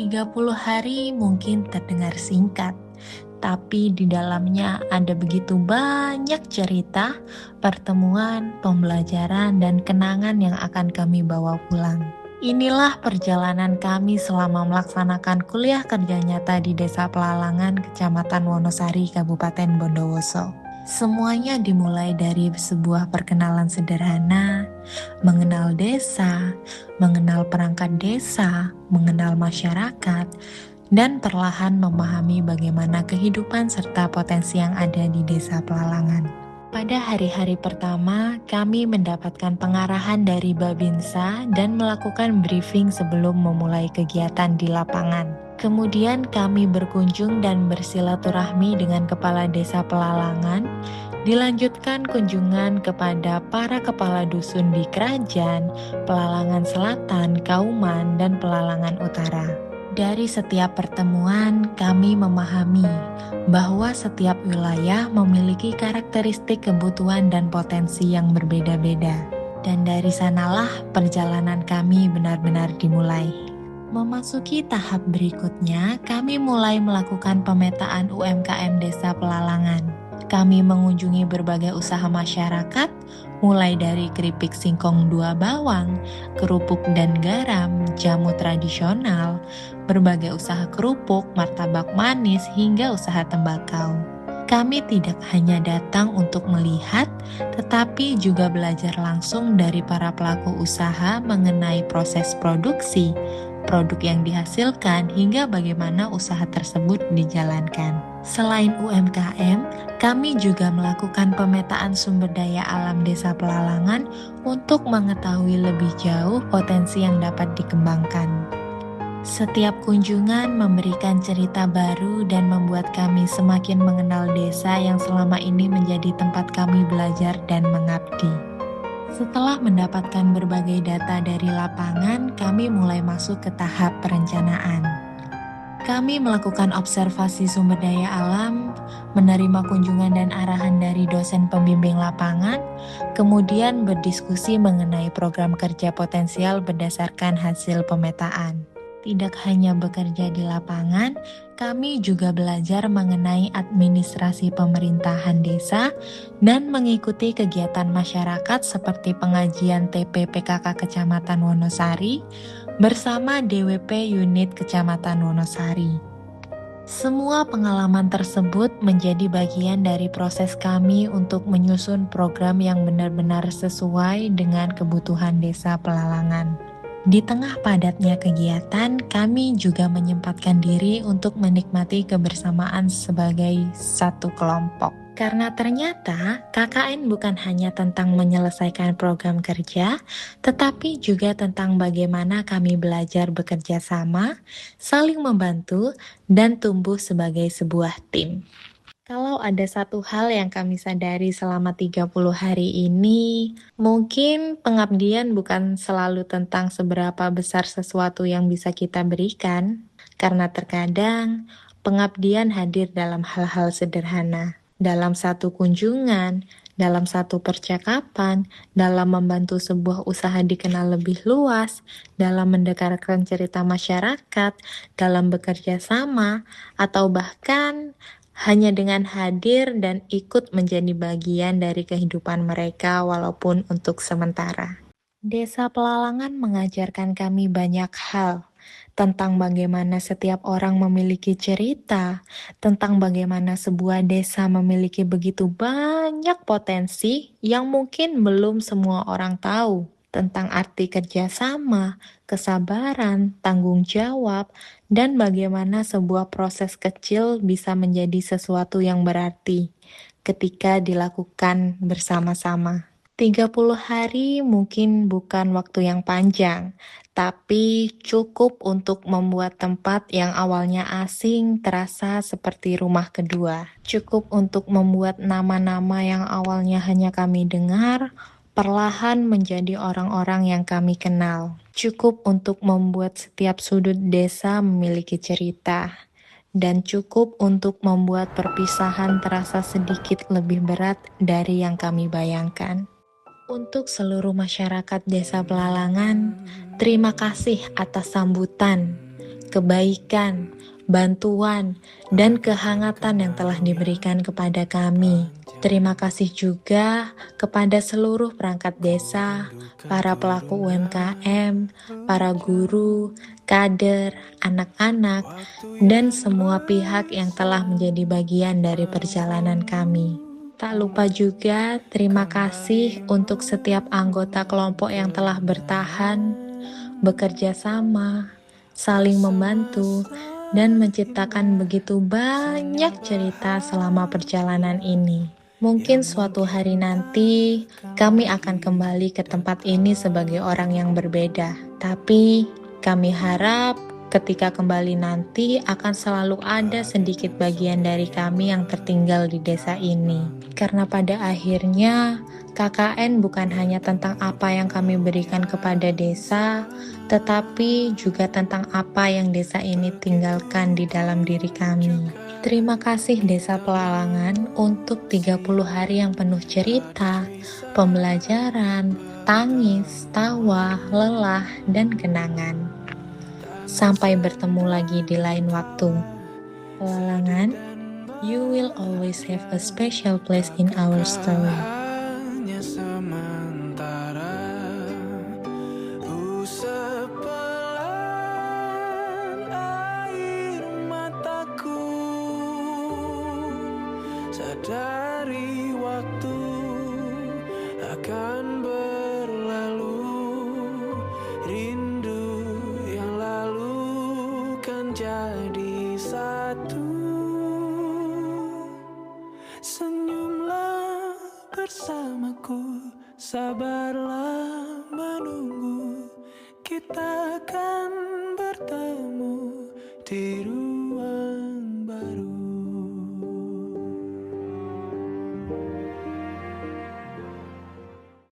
30 hari mungkin terdengar singkat, tapi di dalamnya ada begitu banyak cerita, pertemuan, pembelajaran, dan kenangan yang akan kami bawa pulang. Inilah perjalanan kami selama melaksanakan kuliah kerja nyata di Desa Pelalangan, Kecamatan Wonosari, Kabupaten Bondowoso. Semuanya dimulai dari sebuah perkenalan sederhana, mengenal desa, mengenal perangkat desa, mengenal masyarakat, dan perlahan memahami bagaimana kehidupan serta potensi yang ada di Desa Pelalangan. Pada hari-hari pertama, kami mendapatkan pengarahan dari Babinsa dan melakukan briefing sebelum memulai kegiatan di lapangan. Kemudian kami berkunjung dan bersilaturahmi dengan Kepala Desa Pelalangan. Dilanjutkan kunjungan kepada para kepala dusun di Kerajaan, Pelalangan Selatan, Kauman, dan Pelalangan Utara. Dari setiap pertemuan, kami memahami bahwa setiap wilayah memiliki karakteristik kebutuhan dan potensi yang berbeda-beda. Dan dari sanalah perjalanan kami benar-benar dimulai. Memasuki tahap berikutnya, kami mulai melakukan pemetaan UMKM Desa Pelalangan. Kami mengunjungi berbagai usaha masyarakat, mulai dari keripik singkong 2 bawang, kerupuk dan garam, jamu tradisional, berbagai usaha kerupuk, martabak manis, hingga usaha tembakau. Kami tidak hanya datang untuk melihat, tetapi juga belajar langsung dari para pelaku usaha mengenai proses produksi, produk yang dihasilkan, hingga bagaimana usaha tersebut dijalankan. Selain UMKM, kami juga melakukan pemetaan sumber daya alam Desa Pelalangan untuk mengetahui lebih jauh potensi yang dapat dikembangkan. Setiap kunjungan memberikan cerita baru dan membuat kami semakin mengenal desa yang selama ini menjadi tempat kami belajar dan mengabdi. Setelah mendapatkan berbagai data dari lapangan, kami mulai masuk ke tahap perencanaan. Kami melakukan observasi sumber daya alam, menerima kunjungan dan arahan dari dosen pembimbing lapangan, kemudian berdiskusi mengenai program kerja potensial berdasarkan hasil pemetaan. Tidak hanya bekerja di lapangan, kami juga belajar mengenai administrasi pemerintahan desa dan mengikuti kegiatan masyarakat seperti pengajian TP PKK Kecamatan Wonosari bersama DWP Unit Kecamatan Wonosari. Semua pengalaman tersebut menjadi bagian dari proses kami untuk menyusun program yang benar-benar sesuai dengan kebutuhan Desa Pelalangan. Di tengah padatnya kegiatan, kami juga menyempatkan diri untuk menikmati kebersamaan sebagai satu kelompok. Karena ternyata KKN bukan hanya tentang menyelesaikan program kerja, tetapi juga tentang bagaimana kami belajar bekerja sama, saling membantu, dan tumbuh sebagai sebuah tim. Kalau ada satu hal yang kami sadari selama 30 hari ini, mungkin pengabdian bukan selalu tentang seberapa besar sesuatu yang bisa kita berikan, karena terkadang pengabdian hadir dalam hal-hal sederhana, dalam satu kunjungan, dalam satu percakapan, dalam membantu sebuah usaha dikenal lebih luas, dalam mendekarkan cerita masyarakat, dalam bekerja sama, atau bahkan hanya dengan hadir dan ikut menjadi bagian dari kehidupan mereka walaupun untuk sementara. Desa Pelalangan mengajarkan kami banyak hal tentang bagaimana setiap orang memiliki cerita, tentang bagaimana sebuah desa memiliki begitu banyak potensi yang mungkin belum semua orang tahu, tentang arti kerjasama, kesabaran, tanggung jawab, dan bagaimana sebuah proses kecil bisa menjadi sesuatu yang berarti ketika dilakukan bersama-sama. 30 hari mungkin bukan waktu yang panjang, tapi cukup untuk membuat tempat yang awalnya asing terasa seperti rumah kedua. Cukup untuk membuat nama-nama yang awalnya hanya kami dengar, perlahan menjadi orang-orang yang kami kenal. Cukup untuk membuat setiap sudut desa memiliki cerita. Dan cukup untuk membuat perpisahan terasa sedikit lebih berat dari yang kami bayangkan. Untuk seluruh masyarakat Desa Pelalangan, terima kasih atas sambutan. kebaikan, bantuan, dan kehangatan yang telah diberikan kepada kami. Terima kasih juga kepada seluruh perangkat desa, para pelaku UMKM, para guru, kader, anak-anak, dan semua pihak yang telah menjadi bagian dari perjalanan kami. Tak lupa juga terima kasih untuk setiap anggota kelompok yang telah bertahan, bekerja sama, saling membantu, dan menciptakan begitu banyak cerita selama perjalanan ini. Mungkin suatu hari nanti kami akan kembali ke tempat ini sebagai orang yang berbeda, tapi kami harap ketika kembali nanti akan selalu ada sedikit bagian dari kami yang tertinggal di desa ini. Karena pada akhirnya KKN bukan hanya tentang apa yang kami berikan kepada desa, tetapi juga tentang apa yang desa ini tinggalkan di dalam diri kami. Terima kasih Desa Pelalangan untuk 30 hari yang penuh cerita, pembelajaran, tangis, tawa, lelah, dan kenangan. Sampai bertemu lagi di lain waktu. Pelalangan, you will always have a special place in our story. Hanya sementara, usap pelan air mataku, sadari waktu akan berlalu, rindu yang lalu kan jadi satu. Senyumlah bersamaku, sabarlah menunggu, kita akan bertemu di